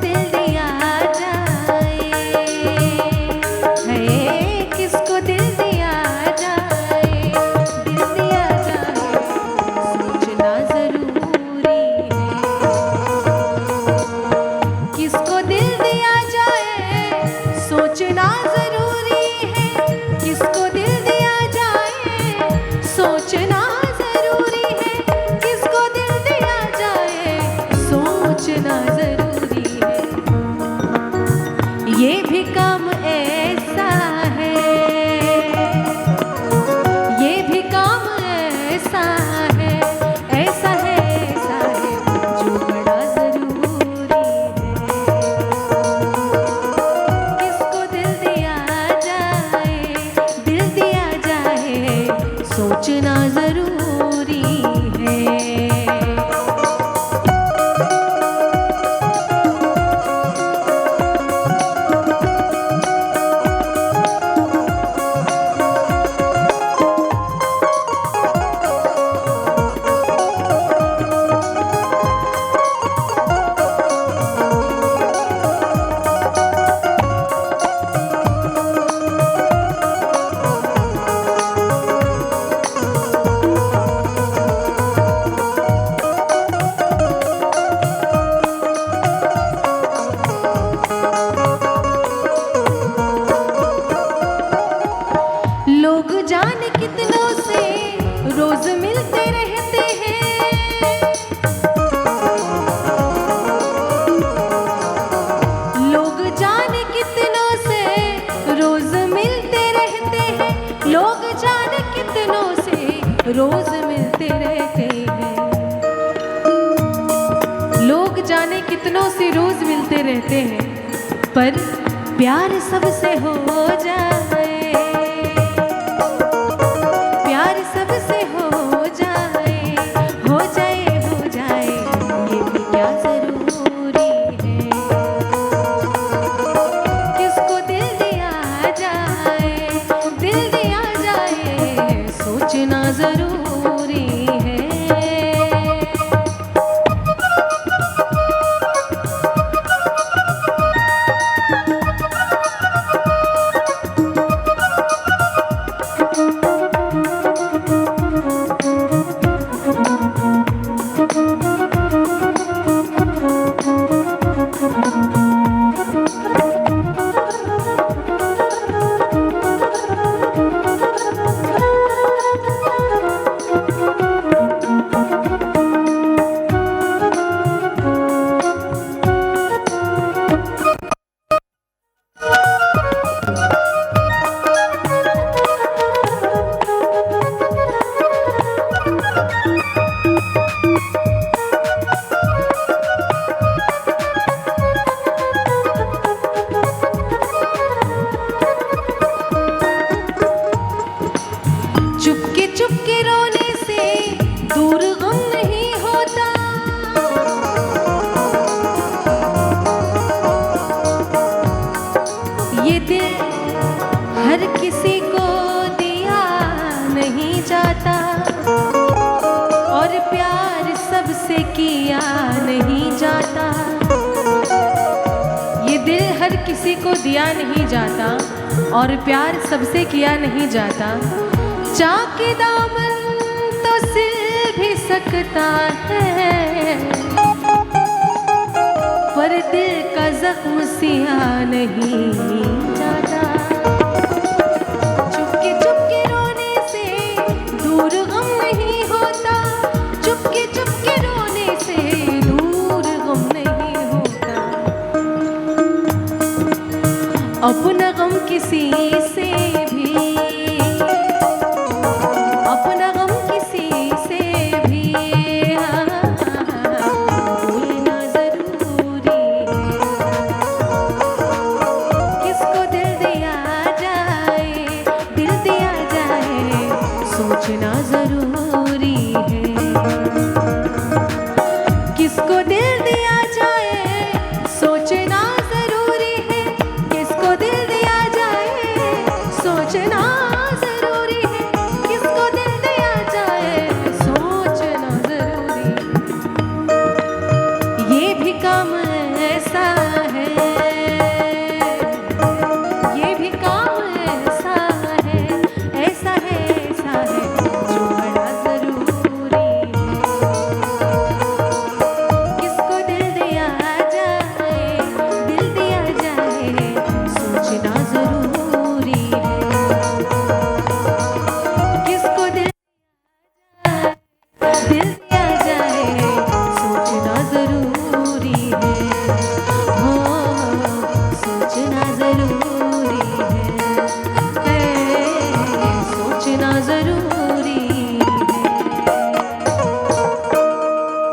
दिल दिया जाए, है किसको दिल दिया जाए, दिल दिया जाए सोचना जरूरी है। किसको दिल दिया जाए सोचना जरूरी है, किसको दिल दिया जाए सोचना जरूरी है, किसको दिल दिया जाए सोचना जरूरी है। ये भी काम ऐसा है, ये भी काम ऐसा है, ऐसा है, ऐसा है जो बड़ा जरूरी है। किसको दिल दिया जाए, दिल दिया जाए सोचना जरूरी है। लोग जाने कितनों से रोज मिलते रहते हैं, लोग जाने कितनों से रोज मिलते रहते हैं, लोग जाने कितनों से रोज मिलते रहते हैं, लोग जाने कितनों से रोज मिलते रहते हैं, पर प्यार सबसे हो जाए, प्यार सबसे हो जाए, हो जाए, हो जाए ये भी क्या जरूरी है। किसको दिल दिया जाए, दिल दिया जाए सोचना जरूरी है। चुपके चुपके रोने से दूर गम नहीं होता, ये दिल हर किसी को दिया नहीं जाता, और प्यार सबसे किया नहीं जाता। ये दिल हर किसी को दिया नहीं जाता और प्यार सबसे किया नहीं जाता। चाके दामन तो सिल भी सकता है, पर दिल का जख्म सिया नहीं जाता।